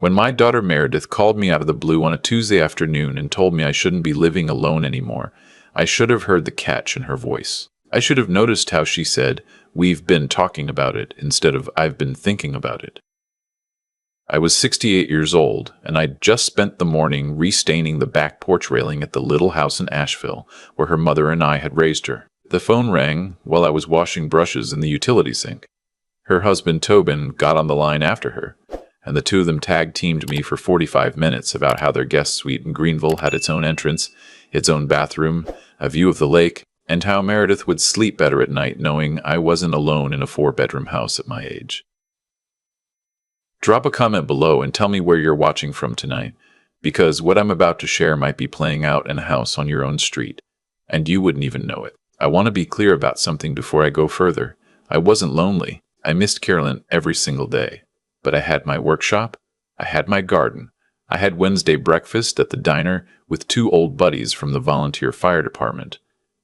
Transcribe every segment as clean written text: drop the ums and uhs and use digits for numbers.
When my daughter Meredith called me out of the blue on a Tuesday afternoon and told me I shouldn't be living alone anymore, I should have heard the catch in her voice. I should have noticed how she said, "We've been talking about it," instead of "I've been thinking about it." I was 68 years old, and I'd just spent the morning restaining the back porch railing at the little house in Asheville, where her mother and I had raised her. The phone rang while I was washing brushes in the utility sink. Her husband Tobin got on the line after her, and the two of them tag-teamed me for 45 minutes about how their guest suite in Greenville had its own entrance, its own bathroom, a view of the lake, and how Meredith would sleep better at night knowing I wasn't alone in a 4-bedroom house at my age. Drop a comment below and tell me where you're watching from tonight, because what I'm about to share might be playing out in a house on your own street, and you wouldn't even know it. I want to be clear about something before I go further. I wasn't lonely. I missed Carolyn every single day. But I had my workshop, I had my garden, I had Wednesday breakfast at the diner with 2 old buddies from the volunteer fire department,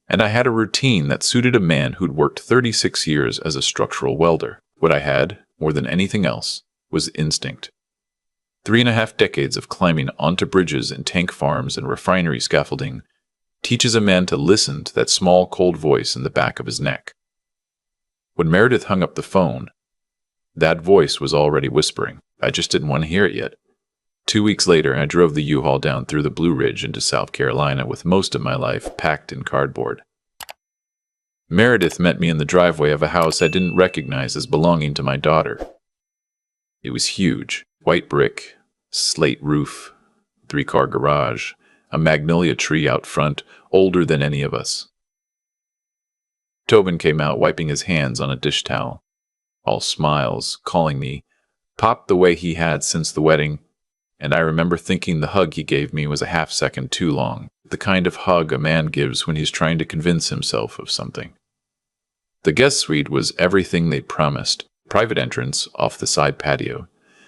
and I had a routine that suited a man who'd worked 36 years as a structural welder. What I had, more than anything else, was instinct. 3.5 decades of climbing onto bridges and tank farms and refinery scaffolding teaches a man to listen to that small, cold voice in the back of his neck. When Meredith hung up the phone, that voice was already whispering. I just didn't want to hear it yet. 2 weeks later, I drove the U-Haul down through the Blue Ridge into South Carolina with most of my life packed in cardboard. Meredith met me in the driveway of a house I didn't recognize as belonging to my daughter. It was huge, white brick, slate roof, 3-car garage, a magnolia tree out front, older than any of us. Tobin came out wiping his hands on a dish towel, all smiles, calling me, Pop the way he had since the wedding, and I remember thinking the hug he gave me was a half-second too long, the kind of hug a man gives when he's trying to convince himself of something. The guest suite was everything they'd promised. Private entrance off the side patio,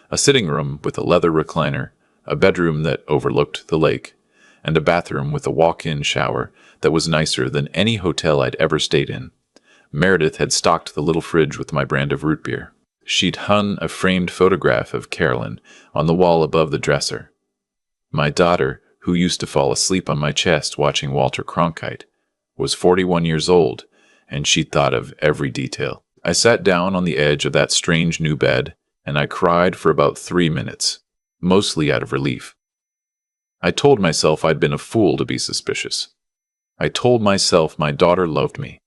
a sitting room with a leather recliner, a bedroom that overlooked the lake, and a bathroom with a walk-in shower that was nicer than any hotel I'd ever stayed in. Meredith had stocked the little fridge with my brand of root beer. She'd hung a framed photograph of Carolyn on the wall above the dresser. My daughter, who used to fall asleep on my chest watching Walter Cronkite, was 41 years old, and she'd thought of every detail. I sat down on the edge of that strange new bed, and I cried for about 3 minutes, mostly out of relief. I told myself I'd been a fool to be suspicious. I told myself my daughter loved me.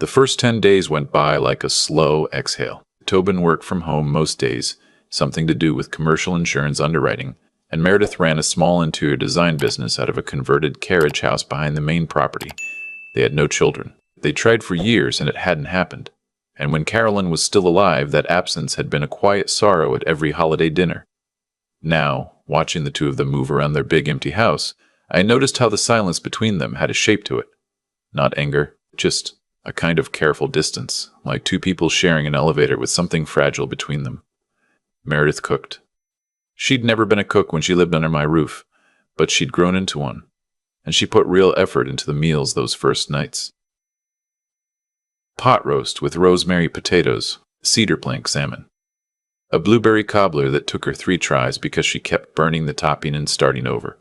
The first 10 days went by like a slow exhale. Tobin worked from home most days, something to do with commercial insurance underwriting, and Meredith ran a small interior design business out of a converted carriage house behind the main property. They had no children. They tried for years and it hadn't happened. And when Carolyn was still alive, that absence had been a quiet sorrow at every holiday dinner. Now, watching the two of them move around their big empty house, I noticed how the silence between them had a shape to it. Not anger, just a kind of careful distance, like two people sharing an elevator with something fragile between them. Meredith cooked. She'd never been a cook when she lived under my roof, but she'd grown into one, and she put real effort into the meals those first nights. Pot roast with rosemary potatoes, cedar plank salmon. A blueberry cobbler that took her 3 tries because she kept burning the topping and starting over.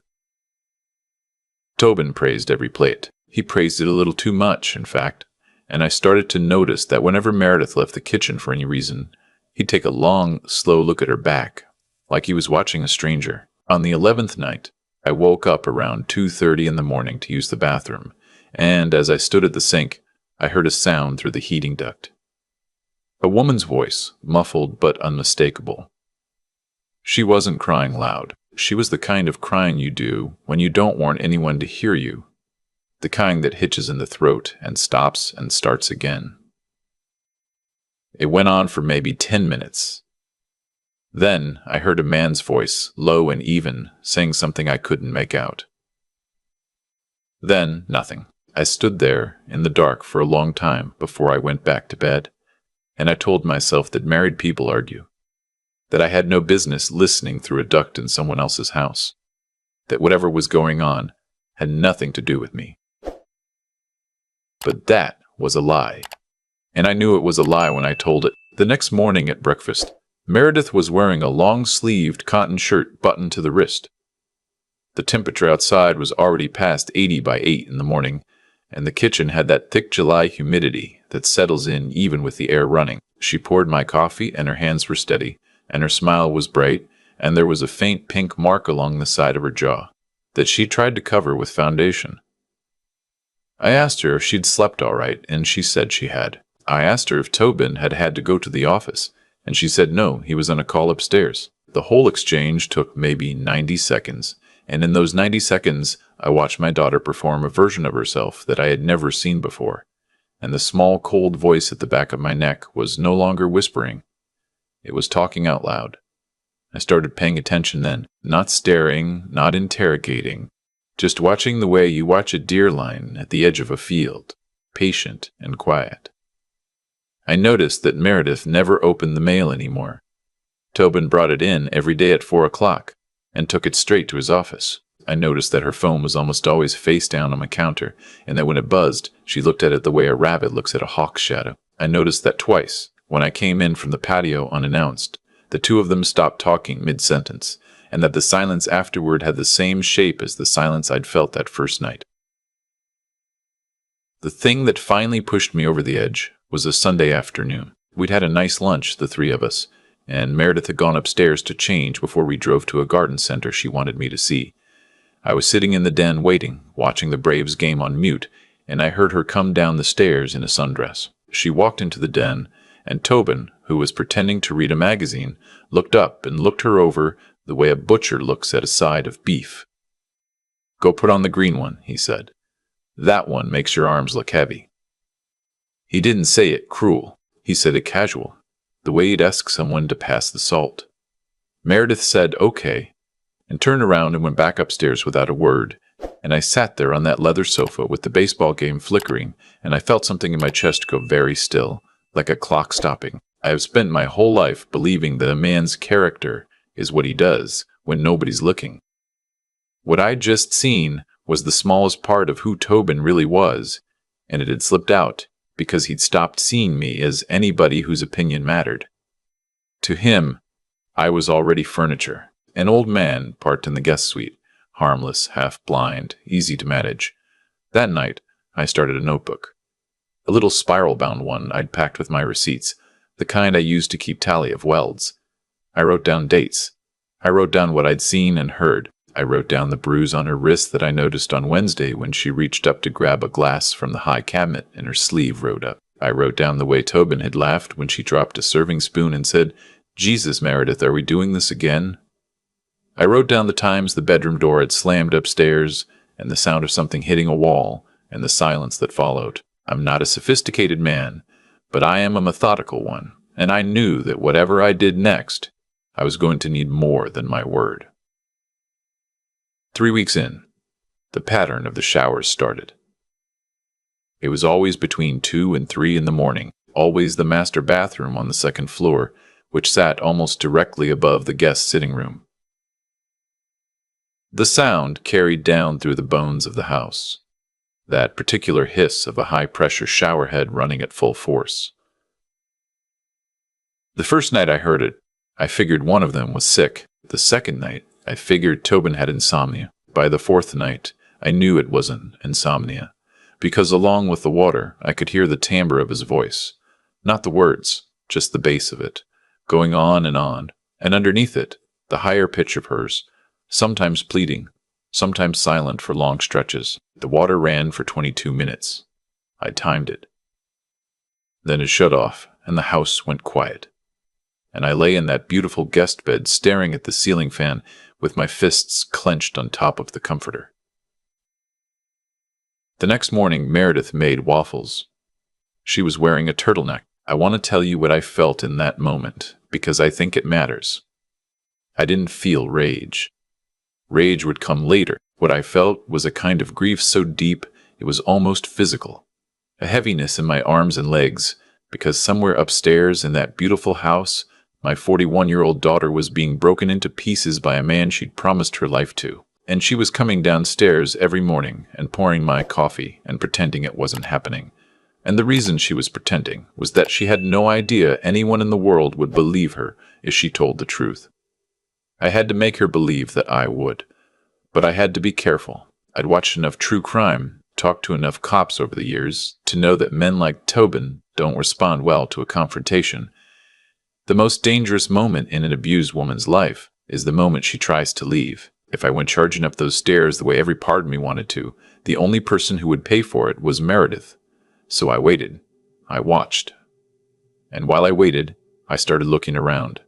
Tobin praised every plate. He praised it a little too much, in fact, and I started to notice that whenever Meredith left the kitchen for any reason, he'd take a long, slow look at her back, like he was watching a stranger. On the 11th night, I woke up around 2:30 in the morning to use the bathroom, and as I stood at the sink, I heard a sound through the heating duct. A woman's voice, muffled but unmistakable. She wasn't crying loud. She was the kind of crying you do when you don't want anyone to hear you. The kind that hitches in the throat and stops and starts again. It went on for maybe 10 minutes. Then I heard a man's voice, low and even, saying something I couldn't make out. Then nothing. I stood there in the dark for a long time before I went back to bed, and I told myself that married people argue, that I had no business listening through a duct in someone else's house, that whatever was going on had nothing to do with me. But that was a lie, and I knew it was a lie when I told it. The next morning at breakfast, Meredith was wearing a long-sleeved cotton shirt buttoned to the wrist. The temperature outside was already past 80 by 8 in the morning, and the kitchen had that thick July humidity that settles in even with the air running. She poured my coffee, and her hands were steady, and her smile was bright, and there was a faint pink mark along the side of her jaw that she tried to cover with foundation. I asked her if she'd slept all right, and she said she had. I asked her if Tobin had had to go to the office, and she said no, he was on a call upstairs. The whole exchange took maybe 90 seconds, and in those 90 seconds, I watched my daughter perform a version of herself that I had never seen before, and the small, cold voice at the back of my neck was no longer whispering. It was talking out loud. I started paying attention then, not staring, not interrogating, just watching the way you watch a deer line at the edge of a field, patient and quiet. I noticed that Meredith never opened the mail anymore. Tobin brought it in every day at 4 o'clock and took it straight to his office. I noticed that her phone was almost always face down on my counter, and that when it buzzed, she looked at it the way a rabbit looks at a hawk's shadow. I noticed that twice, when I came in from the patio unannounced, the two of them stopped talking mid-sentence, and that the silence afterward had the same shape as the silence I'd felt that first night. The thing that finally pushed me over the edge was a Sunday afternoon. We'd had a nice lunch, the three of us, and Meredith had gone upstairs to change before we drove to a garden center she wanted me to see. I was sitting in the den waiting, watching the Braves game on mute, and I heard her come down the stairs in a sundress. She walked into the den, and Tobin, who was pretending to read a magazine, looked up and looked her over the way a butcher looks at a side of beef. "Go put on the green one," he said. "That one makes your arms look heavy." He didn't say it cruel. He said it casual, the way he'd ask someone to pass the salt. Meredith said, "Okay," and turned around and went back upstairs without a word, and I sat there on that leather sofa with the baseball game flickering, and I felt something in my chest go very still, like a clock stopping. I have spent my whole life believing that a man's character is what he does when nobody's looking. What I'd just seen was the smallest part of who Tobin really was, and it had slipped out because he'd stopped seeing me as anybody whose opinion mattered. To him, I was already furniture. An old man parked in the guest suite, harmless, half-blind, easy to manage. That night, I started a notebook. A little spiral-bound one I'd packed with my receipts, the kind I used to keep tally of welds. I wrote down dates. I wrote down what I'd seen and heard. I wrote down the bruise on her wrist that I noticed on Wednesday when she reached up to grab a glass from the high cabinet and her sleeve rode up. I wrote down the way Tobin had laughed when she dropped a serving spoon and said, "Jesus, Meredith, are we doing this again?" I wrote down the times the bedroom door had slammed upstairs, and the sound of something hitting a wall, and the silence that followed. I'm not a sophisticated man, but I am a methodical one, and I knew that whatever I did next, I was going to need more than my word. 3 weeks in, the pattern of the showers started. It was always between 2 and 3 in the morning, always the master bathroom on the second floor, which sat almost directly above the guest sitting room. The sound carried down through the bones of the house, that particular hiss of a high-pressure showerhead running at full force. The first night I heard it, I figured one of them was sick. The second night, I figured Tobin had insomnia. By the fourth night, I knew it wasn't insomnia, because along with the water, I could hear the timbre of his voice. Not the words, just the bass of it, going on, and underneath it, the higher pitch of hers, sometimes pleading, sometimes silent for long stretches. The water ran for 22 minutes. I timed it. Then it shut off, and the house went quiet. And I lay in that beautiful guest bed staring at the ceiling fan with my fists clenched on top of the comforter. The next morning, Meredith made waffles. She was wearing a turtleneck. I want to tell you what I felt in that moment, because I think it matters. I didn't feel rage. Rage would come later. What I felt was a kind of grief so deep it was almost physical. A heaviness in my arms and legs, because somewhere upstairs in that beautiful house, my 41-year-old daughter was being broken into pieces by a man she'd promised her life to. And she was coming downstairs every morning and pouring my coffee and pretending it wasn't happening. And the reason she was pretending was that she had no idea anyone in the world would believe her if she told the truth. I had to make her believe that I would. But I had to be careful. I'd watched enough true crime, talked to enough cops over the years, to know that men like Tobin don't respond well to a confrontation. The most dangerous moment in an abused woman's life is the moment she tries to leave. If I went charging up those stairs the way every part of me wanted to, the only person who would pay for it was Meredith. So I waited. I watched. And while I waited, I started looking around.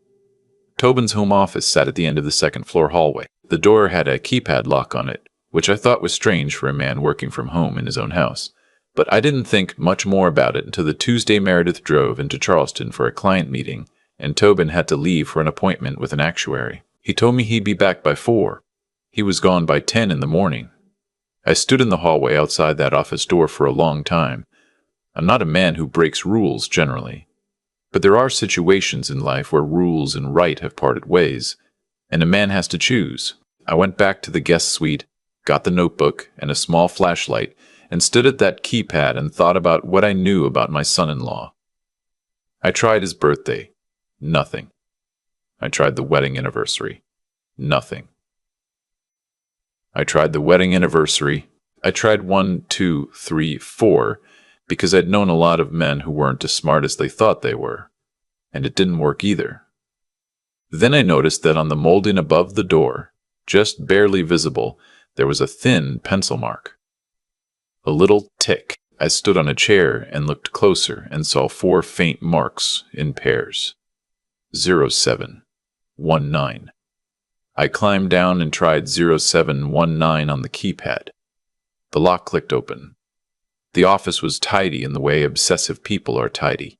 Tobin's home office sat at the end of the second-floor hallway. The door had a keypad lock on it, which I thought was strange for a man working from home in his own house. But I didn't think much more about it until the Tuesday Meredith drove into Charleston for a client meeting, and Tobin had to leave for an appointment with an actuary. He told me he'd be back by 4. He was gone by 10 in the morning. I stood in the hallway outside that office door for a long time. I'm not a man who breaks rules generally, but there are situations in life where rules and right have parted ways, and a man has to choose. I went back to the guest suite, got the notebook and a small flashlight, and stood at that keypad and thought about what I knew about my son-in-law. I tried his birthday. Nothing. I tried the wedding anniversary. Nothing. I tried the wedding anniversary. I tried 1, 2, 3, 4, because I'd known a lot of men who weren't as smart as they thought they were, and it didn't work either. Then I noticed that on the molding above the door, just barely visible, there was a thin pencil mark. A little tick. I stood on a chair and looked closer and saw 4 faint marks in pairs. 0719. I climbed down and tried 0719 on the keypad. The lock clicked open. The office was tidy in the way obsessive people are tidy.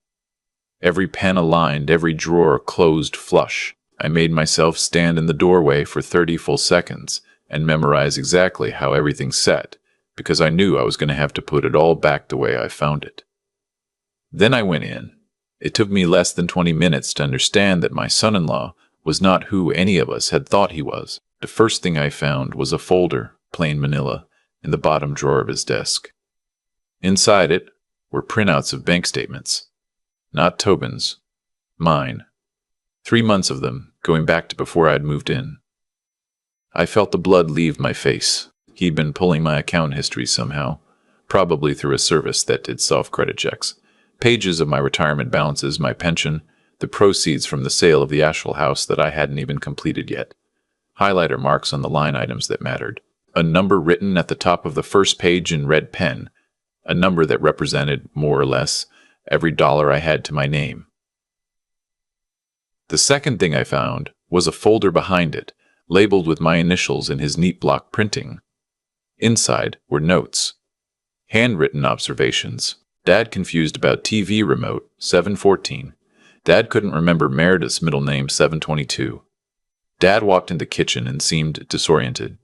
Every pen aligned, every drawer closed flush. I made myself stand in the doorway for 30 full seconds and memorize exactly how everything sat, because I knew I was going to have to put it all back the way I found it. Then I went in. It took me less than 20 minutes to understand that my son-in-law was not who any of us had thought he was. The first thing I found was a folder, plain manila, in the bottom drawer of his desk. Inside it were printouts of bank statements. Not Tobin's. Mine. 3 months of them, going back to before I'd moved in. I felt the blood leave my face. He'd been pulling my account history somehow, probably through a service that did self-credit checks. Pages of my retirement balances, my pension, the proceeds from the sale of the Asheville house that I hadn't even completed yet. Highlighter marks on the line items that mattered. A number written at the top of the first page in red pen. A number that represented, more or less, every dollar I had to my name. The second thing I found was a folder behind it, labeled with my initials in his neat block printing. Inside were notes. Handwritten observations. Dad confused about TV remote, 714. Dad couldn't remember Meredith's middle name, 722. Dad walked in the kitchen and seemed disoriented.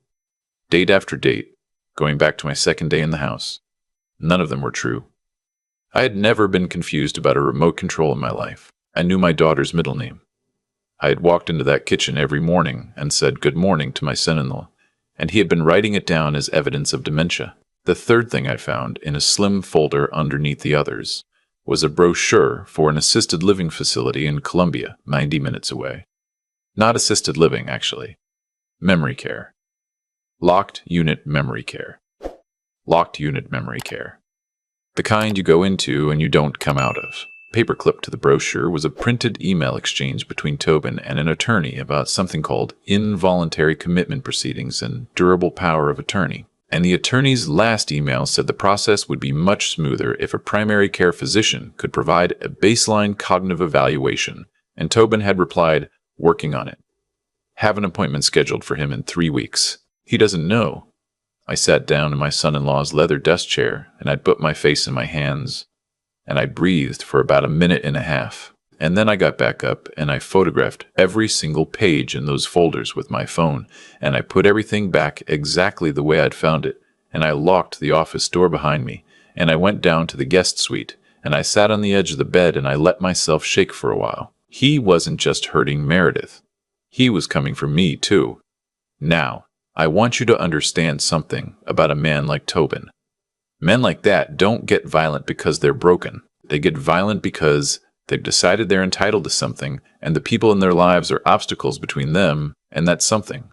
Date after date, going back to my second day in the house. None of them were true. I had never been confused about a remote control in my life. I knew my daughter's middle name. I had walked into that kitchen every morning and said good morning to my son-in-law, and he had been writing it down as evidence of dementia. The third thing I found, in a slim folder underneath the others, was a brochure for an assisted living facility in Columbia, 90 minutes away. Not assisted living, actually. Memory care. Locked unit memory care. Locked unit memory care. The kind you go into and you don't come out of. Paperclip to the brochure was a printed email exchange between Tobin and an attorney about something called involuntary commitment proceedings and durable power of attorney. And the attorney's last email said the process would be much smoother if a primary care physician could provide a baseline cognitive evaluation, and Tobin had replied, working on it. Have an appointment scheduled for him in 3 weeks. He doesn't know. I sat down in my son-in-law's leather desk chair, and I'd put my face in my hands, and I breathed for about a minute and a half. And then I got back up, and I photographed every single page in those folders with my phone, and I put everything back exactly the way I'd found it, and I locked the office door behind me, and I went down to the guest suite, and I sat on the edge of the bed, and I let myself shake for a while. He wasn't just hurting Meredith. He was coming for me, too. Now, I want you to understand something about a man like Tobin. Men like that don't get violent because they're broken. They get violent because they've decided they're entitled to something, and the people in their lives are obstacles between them and that something.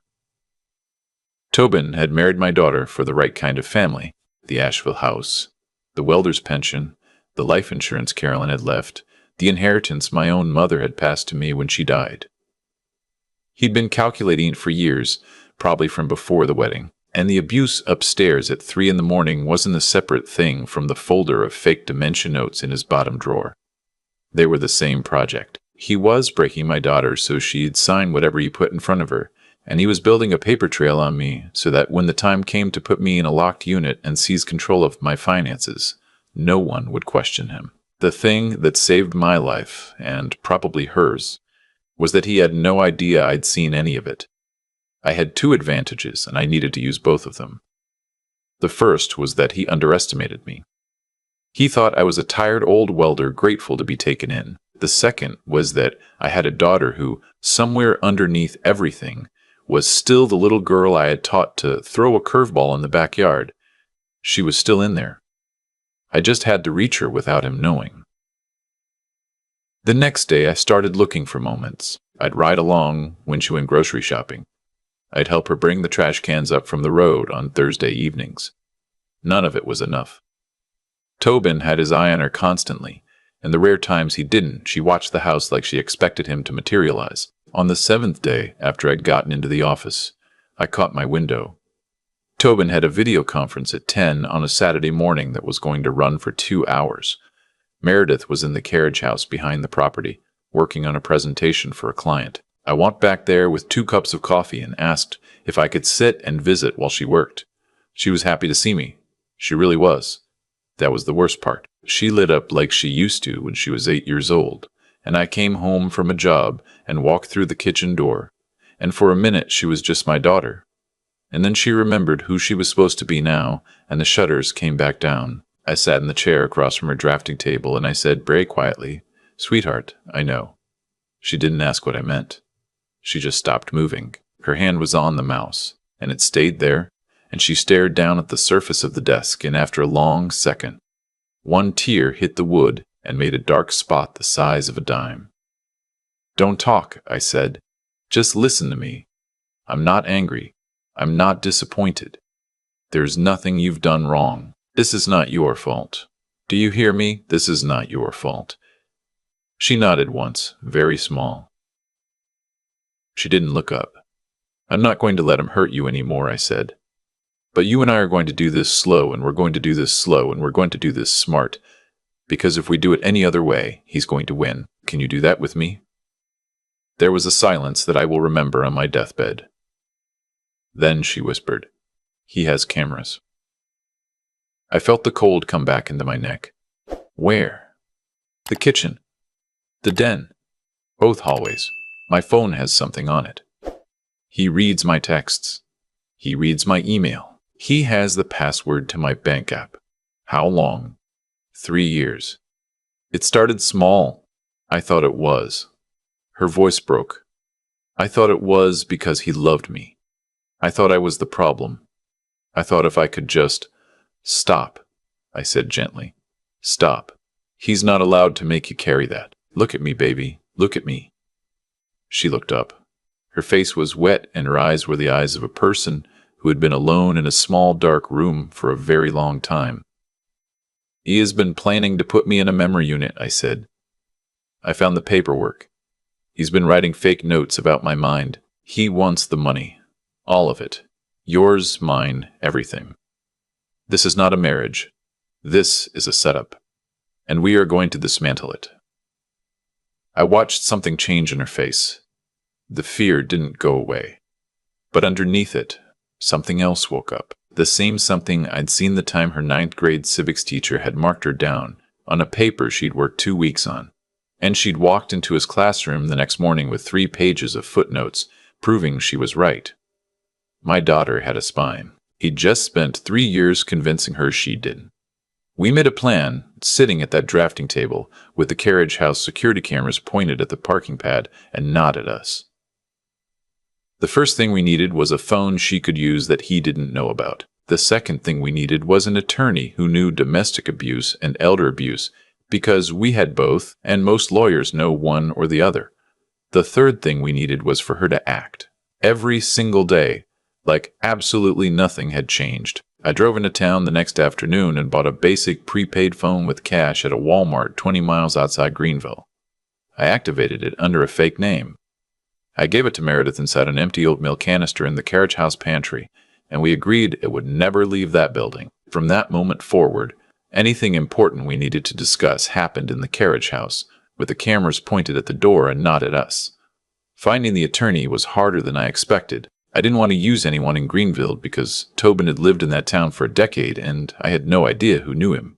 Tobin had married my daughter for the right kind of family: the Asheville house, the welder's pension, the life insurance Carolyn had left, the inheritance my own mother had passed to me when she died. He'd been calculating it for years, probably from before the wedding, and the abuse upstairs at 3 a.m. wasn't a separate thing from the folder of fake dementia notes in his bottom drawer. They were the same project. He was breaking my daughter so she'd sign whatever he put in front of her, and he was building a paper trail on me so that when the time came to put me in a locked unit and seize control of my finances, no one would question him. The thing that saved my life, and probably hers, was that he had no idea I'd seen any of it. I had 2 advantages, and I needed to use both of them. The first was that he underestimated me. He thought I was a tired old welder grateful to be taken in. The second was that I had a daughter who, somewhere underneath everything, was still the little girl I had taught to throw a curveball in the backyard. She was still in there. I just had to reach her without him knowing. The next day I started looking for moments. I'd ride along when she went grocery shopping. I'd help her bring the trash cans up from the road on Thursday evenings. None of it was enough. Tobin had his eye on her constantly, and the rare times he didn't, she watched the house like she expected him to materialize. On the 7th day, after I'd gotten into the office, I caught my window. Tobin had a video conference at 10 on a Saturday morning that was going to run for 2 hours. Meredith was in the carriage house behind the property, working on a presentation for a client. I walked back there with 2 cups of coffee and asked if I could sit and visit while she worked. She was happy to see me. She really was. That was the worst part. She lit up like she used to when she was 8 years old, and I came home from a job and walked through the kitchen door, and for a minute she was just my daughter. And then she remembered who she was supposed to be now, and the shutters came back down. I sat in the chair across from her drafting table, and I said very quietly, "Sweetheart, I know." She didn't ask what I meant. She just stopped moving. Her hand was on the mouse, and it stayed there, and she stared down at the surface of the desk, and after a long second, one tear hit the wood and made a dark spot the size of a dime. "Don't talk," I said. "Just listen to me. I'm not angry. I'm not disappointed. There's nothing you've done wrong. This is not your fault. Do you hear me? This is not your fault." She nodded once, very small. She didn't look up. "I'm not going to let him hurt you anymore," I said. "But you and I are going to do this slow, and we're going to do this slow, and we're going to do this smart. Because if we do it any other way, he's going to win. Can you do that with me?" There was a silence that I will remember on my deathbed. Then she whispered, "He has cameras." I felt the cold come back into my neck. Where? The kitchen. The den. Both hallways. My phone has something on it. He reads my texts. He reads my email. He has the password to my bank app. How long? 3 years. It started small. I thought it was. Her voice broke. I thought it was because he loved me. I thought I was the problem. I thought if I could just stop, I said gently. Stop. He's not allowed to make you carry that. Look at me, baby. Look at me. She looked up. Her face was wet and her eyes were the eyes of a person who had been alone in a small dark room for a very long time. He has been planning to put me in a memory unit, I said. I found the paperwork. He's been writing fake notes about my mind. He wants the money. All of it. Yours, mine, everything. This is not a marriage. This is a setup. And we are going to dismantle it. I watched something change in her face. The fear didn't go away. But underneath it, something else woke up. The same something I'd seen the time her 9th grade civics teacher had marked her down on a paper she'd worked 2 weeks on. And she'd walked into his classroom the next morning with 3 pages of footnotes proving she was right. My daughter had a spine. He'd just spent 3 years convincing her she didn't. We made a plan, sitting at that drafting table, with the carriage house security cameras pointed at the parking pad and not at us. The first thing we needed was a phone she could use that he didn't know about. The second thing we needed was an attorney who knew domestic abuse and elder abuse, because we had both, and most lawyers know one or the other. The third thing we needed was for her to act, every single day, like absolutely nothing had changed. I drove into town the next afternoon and bought a basic prepaid phone with cash at a Walmart 20 miles outside Greenville. I activated it under a fake name. I gave it to Meredith inside an empty oatmeal canister in the carriage house pantry, and we agreed it would never leave that building. From that moment forward, anything important we needed to discuss happened in the carriage house, with the cameras pointed at the door and not at us. Finding the attorney was harder than I expected. I didn't want to use anyone in Greenville because Tobin had lived in that town for a decade and I had no idea who knew him.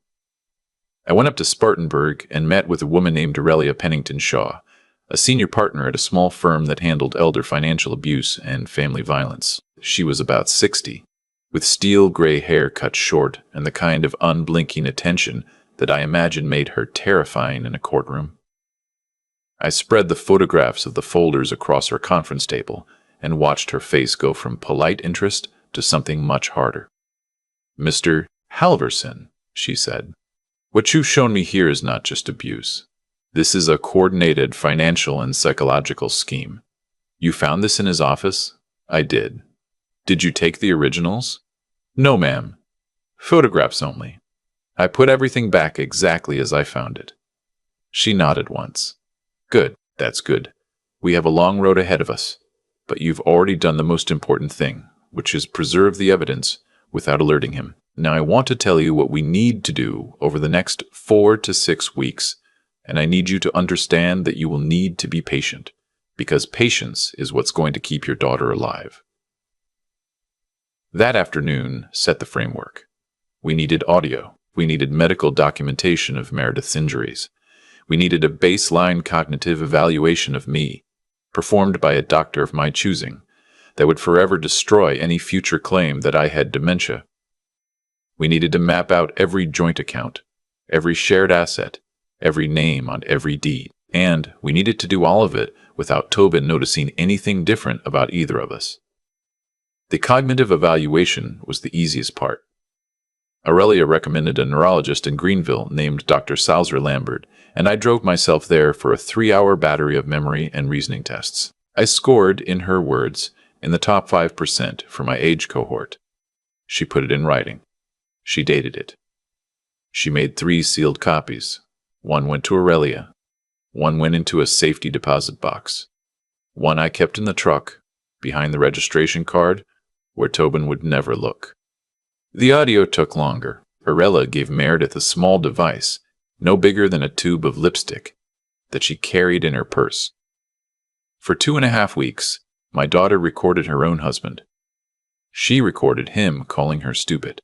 I went up to Spartanburg and met with a woman named Aurelia Pennington Shaw, a senior partner at a small firm that handled elder financial abuse and family violence. She was about 60, with steel gray hair cut short and the kind of unblinking attention that I imagine made her terrifying in a courtroom. I spread the photographs of the folders across her conference table and watched her face go from polite interest to something much harder. "Mr. Halverson," she said, "what you've shown me here is not just abuse. This is a coordinated financial and psychological scheme. You found this in his office?" "I did." "Did you take the originals?" "No, ma'am. Photographs only. I put everything back exactly as I found it." She nodded once. "Good, that's good. We have a long road ahead of us, but you've already done the most important thing, which is preserve the evidence without alerting him. Now I want to tell you what we need to do over the next 4 to 6 weeks, and I need you to understand that you will need to be patient, because patience is what's going to keep your daughter alive." That afternoon set the framework. We needed audio. We needed medical documentation of Meredith's injuries. We needed a baseline cognitive evaluation of me, performed by a doctor of my choosing, that would forever destroy any future claim that I had dementia. We needed to map out every joint account, every shared asset, every name on every deed, and we needed to do all of it without Tobin noticing anything different about either of us. The cognitive evaluation was the easiest part. Aurelia recommended a neurologist in Greenville named Dr. Salzer Lambert, and I drove myself there for a 3-hour battery of memory and reasoning tests. I scored, in her words, in the top 5% for my age cohort. She put it in writing. She dated it. She made 3 sealed copies. 1 went to Aurelia. 1 went into a safety deposit box. 1 I kept in the truck, behind the registration card, where Tobin would never look. The audio took longer. Aurelia gave Meredith a small device, no bigger than a tube of lipstick, that she carried in her purse. For 2.5 weeks, my daughter recorded her own husband. She recorded him calling her stupid.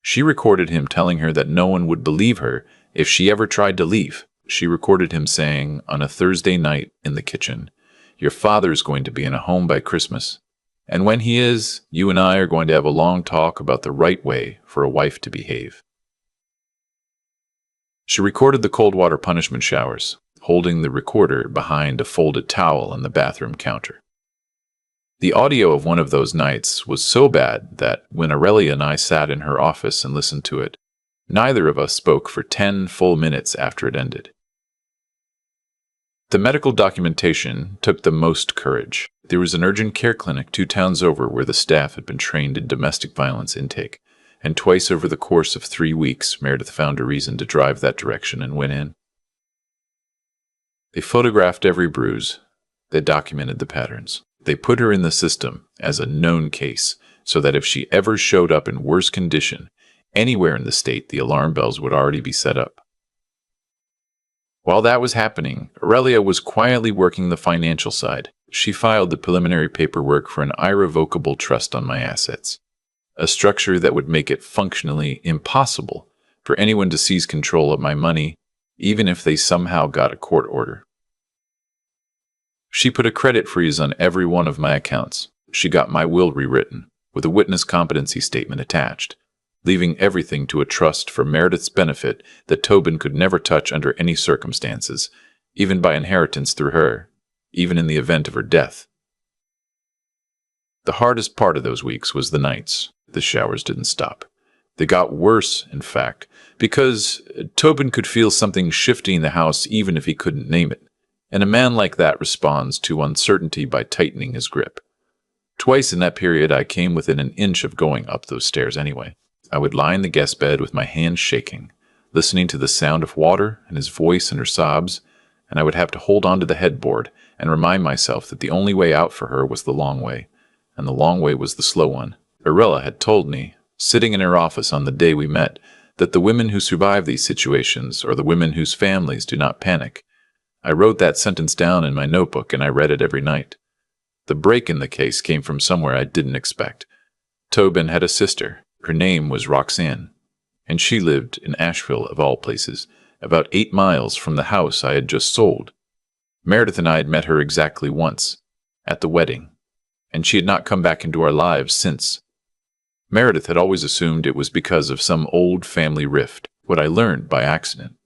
She recorded him telling her that no one would believe her if she ever tried to leave. She recorded him saying on a Thursday night in the kitchen, "Your father's going to be in a home by Christmas. And when he is, you and I are going to have a long talk about the right way for a wife to behave." She recorded the cold water punishment showers, holding the recorder behind a folded towel on the bathroom counter. The audio of one of those nights was so bad that when Aurelia and I sat in her office and listened to it, neither of us spoke for 10 full minutes after it ended. The medical documentation took the most courage. There was an urgent care clinic 2 towns over where the staff had been trained in domestic violence intake, and twice over the course of 3 weeks, Meredith found a reason to drive that direction and went in. They photographed every bruise. They documented the patterns. They put her in the system as a known case, so that if she ever showed up in worse condition, anywhere in the state, the alarm bells would already be set up. While that was happening, Aurelia was quietly working the financial side. She filed the preliminary paperwork for an irrevocable trust on my assets, a structure that would make it functionally impossible for anyone to seize control of my money, even if they somehow got a court order. She put a credit freeze on every one of my accounts. She got my will rewritten, with a witness competency statement attached, leaving everything to a trust for Meredith's benefit that Tobin could never touch under any circumstances, even by inheritance through her, even in the event of her death. The hardest part of those weeks was the nights. The showers didn't stop. They got worse, in fact, because Tobin could feel something shifting in the house even if he couldn't name it. And a man like that responds to uncertainty by tightening his grip. Twice in that period, I came within an inch of going up those stairs anyway. I would lie in the guest bed with my hands shaking, listening to the sound of water and his voice and her sobs, and I would have to hold on to the headboard and remind myself that the only way out for her was the long way, and the long way was the slow one. Arella had told me, sitting in her office on the day we met, that the women who survive these situations are the women whose families do not panic. I wrote that sentence down in my notebook and I read it every night. The break in the case came from somewhere I didn't expect. Tobin had a sister. Her name was Roxanne, and she lived in Asheville, of all places, about 8 miles from the house I had just sold. Meredith and I had met her exactly once, at the wedding, and she had not come back into our lives since. Meredith had always assumed it was because of some old family rift. What I learned by accident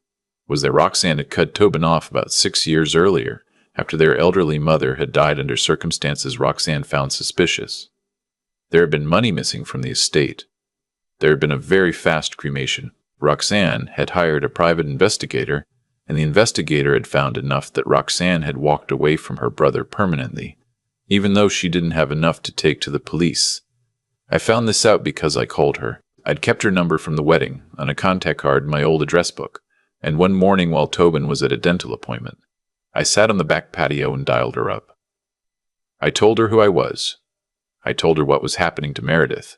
was that Roxanne had cut Tobin off about 6 years earlier, after their elderly mother had died under circumstances Roxanne found suspicious. There had been money missing from the estate. There had been a very fast cremation. Roxanne had hired a private investigator, and the investigator had found enough that Roxanne had walked away from her brother permanently, even though she didn't have enough to take to the police. I found this out because I called her. I'd kept her number from the wedding on a contact card in my old address book, and one morning while Tobin was at a dental appointment, I sat on the back patio and dialed her up. I told her who I was. I told her what was happening to Meredith.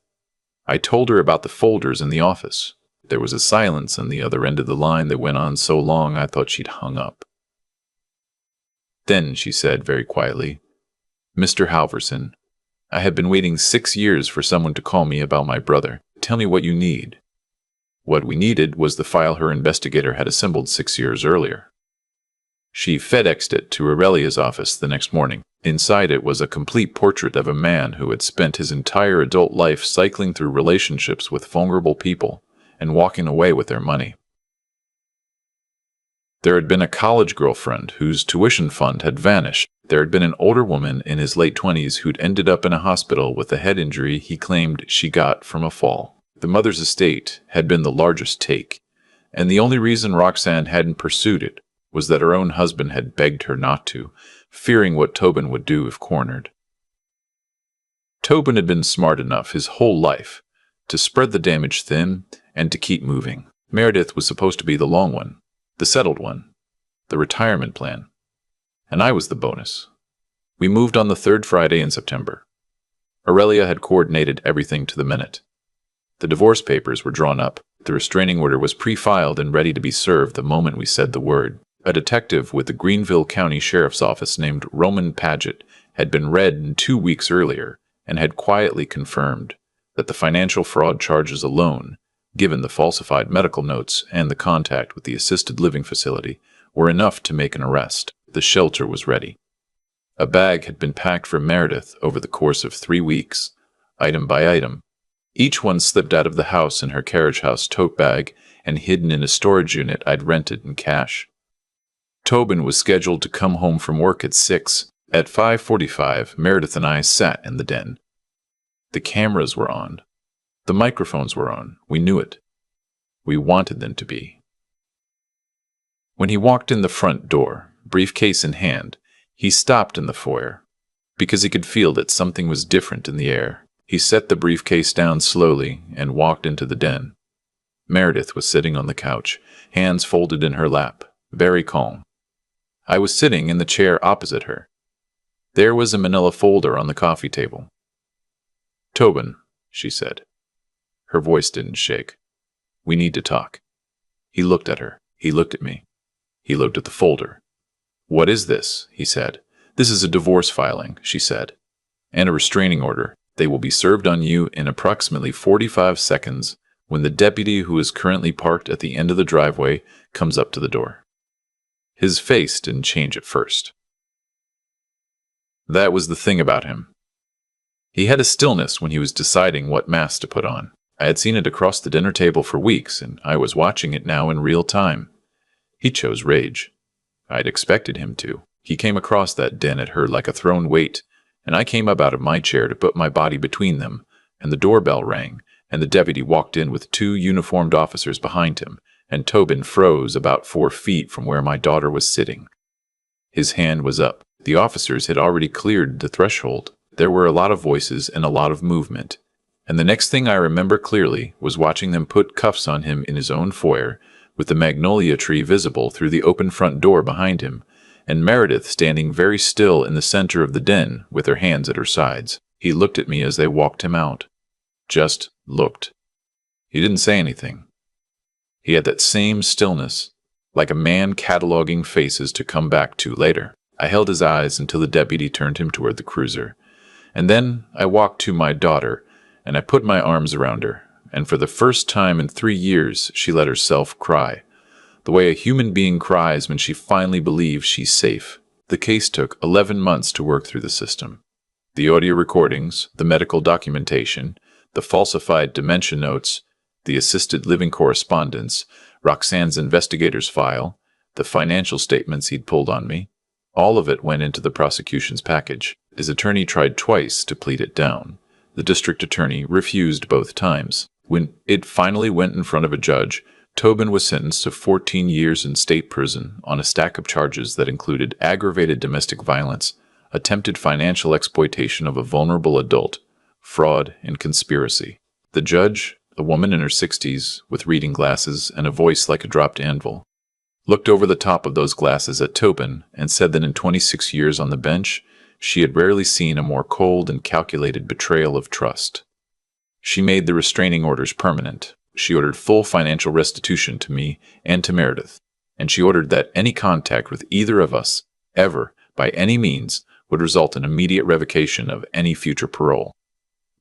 I told her about the folders in the office. There was a silence on the other end of the line that went on so long I thought she'd hung up. Then she said very quietly, "Mr. Halverson, I have been waiting 6 years for someone to call me about my brother. Tell me what you need." What we needed was the file her investigator had assembled 6 years earlier. She FedExed it to Aurelia's office the next morning. Inside it was a complete portrait of a man who had spent his entire adult life cycling through relationships with vulnerable people and walking away with their money. There had been a college girlfriend whose tuition fund had vanished. There had been an older woman in his late 20s who'd ended up in a hospital with a head injury he claimed she got from a fall. The mother's estate had been the largest take, and the only reason Roxanne hadn't pursued it was that her own husband had begged her not to, fearing what Tobin would do if cornered. Tobin had been smart enough his whole life to spread the damage thin and to keep moving. Meredith was supposed to be the long one, the settled one, the retirement plan, and I was the bonus. We moved on the 3rd Friday in September. Aurelia had coordinated everything to the minute. The divorce papers were drawn up. The restraining order was pre-filed and ready to be served the moment we said the word. A detective with the Greenville County Sheriff's Office named Roman Paget had been read 2 weeks earlier and had quietly confirmed that the financial fraud charges alone, given the falsified medical notes and the contact with the assisted living facility, were enough to make an arrest. The shelter was ready. A bag had been packed for Meredith over the course of 3 weeks, item by item. Each one slipped out of the house in her carriage house tote bag and hidden in a storage unit I'd rented in cash. Tobin was scheduled to come home from work at 6. At 5:45, Meredith and I sat in the den. The cameras were on. The microphones were on. We knew it. We wanted them to be. When he walked in the front door, briefcase in hand, he stopped in the foyer, because he could feel that something was different in the air. He set the briefcase down slowly and walked into the den. Meredith was sitting on the couch, hands folded in her lap, very calm. I was sitting in the chair opposite her. There was a manila folder on the coffee table. "Tobin," she said. Her voice didn't shake. "We need to talk." He looked at her. He looked at me. He looked at the folder. "What is this?" he said. "This is a divorce filing," she said, "and a restraining order. They will be served on you in approximately 45 seconds when the deputy who is currently parked at the end of the driveway comes up to the door." His face didn't change at first. That was the thing about him. He had a stillness when he was deciding what mask to put on. I had seen it across the dinner table for weeks, and I was watching it now in real time. He chose rage. I'd expected him to. He came across that den at her like a thrown weight, and I came up out of my chair to put my body between them, and the doorbell rang, and the deputy walked in with 2 uniformed officers behind him, and Tobin froze about 4 feet from where my daughter was sitting. His hand was up. The officers had already cleared the threshold. There were a lot of voices and a lot of movement. And the next thing I remember clearly was watching them put cuffs on him in his own foyer, with the magnolia tree visible through the open front door behind him, and Meredith standing very still in the center of the den with her hands at her sides. He looked at me as they walked him out. Just looked. He didn't say anything. He had that same stillness, like a man cataloging faces to come back to later. I held his eyes until the deputy turned him toward the cruiser. And then I walked to my daughter, and I put my arms around her, and for the first time in 3 years she let herself cry, the way a human being cries when she finally believes she's safe. The case took 11 months to work through the system. The audio recordings, the medical documentation, the falsified dementia notes, the assisted living correspondence, Roxanne's investigator's file, the financial statements he'd pulled on me, all of it went into the prosecution's package. His attorney tried twice to plead it down. The district attorney refused both times. When it finally went in front of a judge, Tobin was sentenced to 14 years in state prison on a stack of charges that included aggravated domestic violence, attempted financial exploitation of a vulnerable adult, fraud, and conspiracy. The judge, a woman in her 60s with reading glasses and a voice like a dropped anvil, looked over the top of those glasses at Tobin and said that in 26 years on the bench, she had rarely seen a more cold and calculated betrayal of trust. She made the restraining orders permanent. She ordered full financial restitution to me and to Meredith, and she ordered that any contact with either of us, ever, by any means, would result in immediate revocation of any future parole.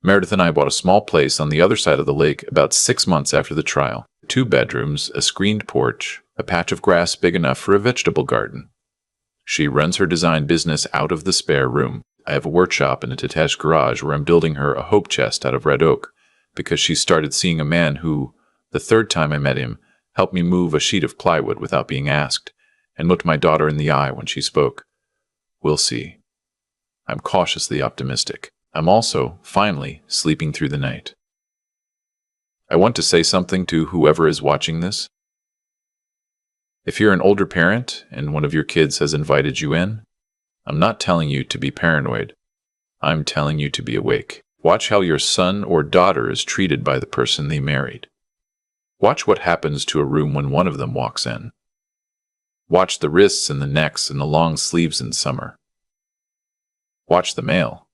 Meredith and I bought a small place on the other side of the lake about 6 months after the trial. 2 bedrooms, a screened porch, a patch of grass big enough for a vegetable garden. She runs her design business out of the spare room. I have a workshop and a detached garage where I'm building her a hope chest out of red oak, because she started seeing a man who, the 3rd time I met him, helped me move a sheet of plywood without being asked, and looked my daughter in the eye when she spoke. We'll see. I'm cautiously optimistic. I'm also, finally, sleeping through the night. I want to say something to whoever is watching this. If you're an older parent and one of your kids has invited you in, I'm not telling you to be paranoid. I'm telling you to be awake. Watch how your son or daughter is treated by the person they married. Watch what happens to a room when one of them walks in. Watch the wrists and the necks and the long sleeves in summer. Watch the mail.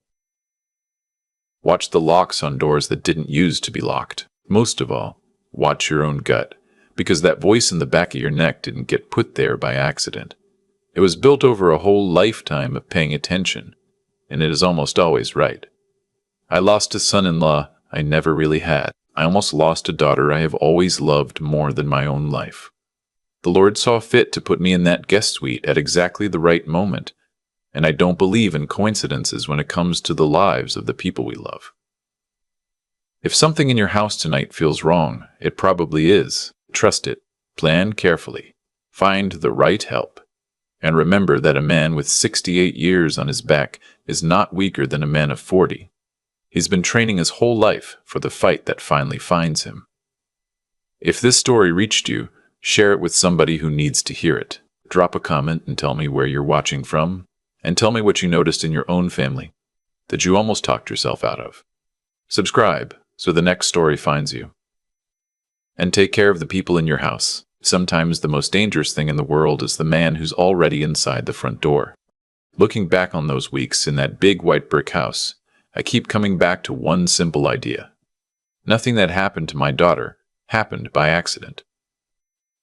Watch the locks on doors that didn't used to be locked. Most of all, watch your own gut, because that voice in the back of your neck didn't get put there by accident. It was built over a whole lifetime of paying attention, and it is almost always right. I lost a son-in-law I never really had. I almost lost a daughter I have always loved more than my own life. The Lord saw fit to put me in that guest suite at exactly the right moment, and I don't believe in coincidences when it comes to the lives of the people we love. If something in your house tonight feels wrong, it probably is. Trust it. Plan carefully. Find the right help. And remember that a man with 68 years on his back is not weaker than a man of 40. He's been training his whole life for the fight that finally finds him. If this story reached you, share it with somebody who needs to hear it. Drop a comment and tell me where you're watching from, and tell me what you noticed in your own family that you almost talked yourself out of. Subscribe so the next story finds you. And take care of the people in your house. Sometimes the most dangerous thing in the world is the man who's already inside the front door. Looking back on those weeks in that big white brick house, I keep coming back to one simple idea. Nothing that happened to my daughter happened by accident.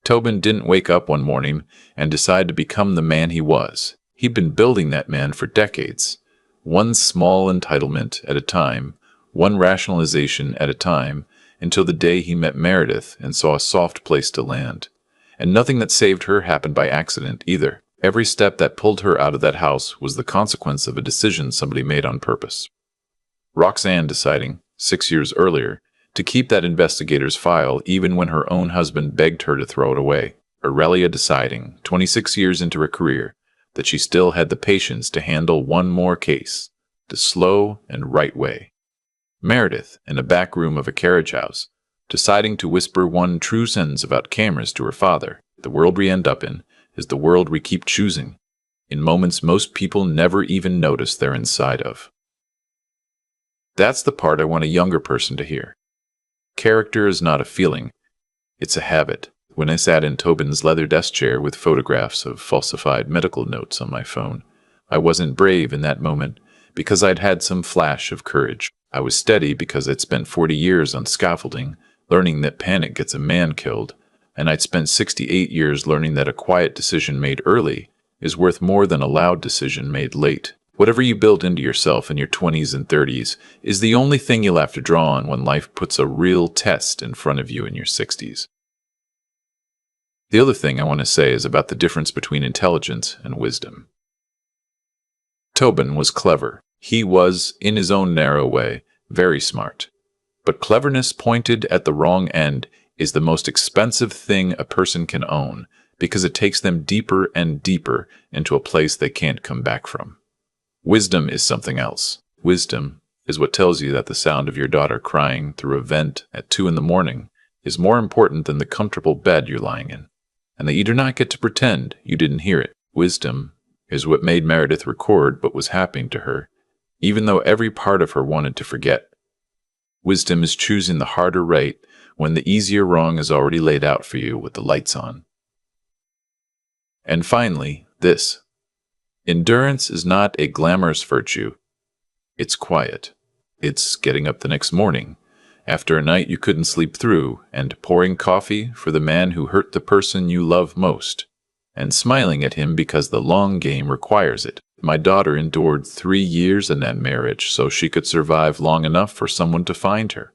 Tobin didn't wake up one morning and decide to become the man he was. He'd been building that man for decades, one small entitlement at a time, one rationalization at a time, until the day he met Meredith and saw a soft place to land. And nothing that saved her happened by accident either. Every step that pulled her out of that house was the consequence of a decision somebody made on purpose. Roxanne deciding, 6 years earlier, to keep that investigator's file even when her own husband begged her to throw it away. Aurelia deciding, 26 years into her career, that she still had the patience to handle one more case, the slow and right way. Meredith, in a back room of a carriage house, deciding to whisper one true sentence about cameras to her father. The world we end up in is the world we keep choosing, in moments most people never even notice they're inside of. That's the part I want a younger person to hear. Character is not a feeling, it's a habit. When I sat in Tobin's leather desk chair with photographs of falsified medical notes on my phone, I wasn't brave in that moment because I'd had some flash of courage. I was steady because I'd spent 40 years on scaffolding, learning that panic gets a man killed, and I'd spent 68 years learning that a quiet decision made early is worth more than a loud decision made late. Whatever you build into yourself in your 20s and 30s is the only thing you'll have to draw on when life puts a real test in front of you in your 60s. The other thing I want to say is about the difference between intelligence and wisdom. Tobin was clever. He was, in his own narrow way, very smart. But cleverness pointed at the wrong end is the most expensive thing a person can own because it takes them deeper and deeper into a place they can't come back from. Wisdom is something else. Wisdom is what tells you that the sound of your daughter crying through a vent at 2 a.m. is more important than the comfortable bed you're lying in, and that you do not get to pretend you didn't hear it. Wisdom is what made Meredith record what was happening to her, even though every part of her wanted to forget. Wisdom is choosing the harder right when the easier wrong is already laid out for you with the lights on. And finally, this. Endurance is not a glamorous virtue. It's quiet. It's getting up the next morning, after a night you couldn't sleep through, and pouring coffee for the man who hurt the person you love most, and smiling at him because the long game requires it. My daughter endured 3 years in that marriage so she could survive long enough for someone to find her.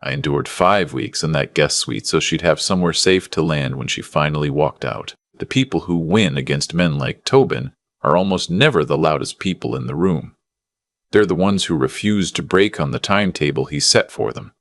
I endured 5 weeks in that guest suite so she'd have somewhere safe to land when she finally walked out. The people who win against men like Tobin are almost never the loudest people in the room. They're the ones who refuse to break on the timetable he set for them.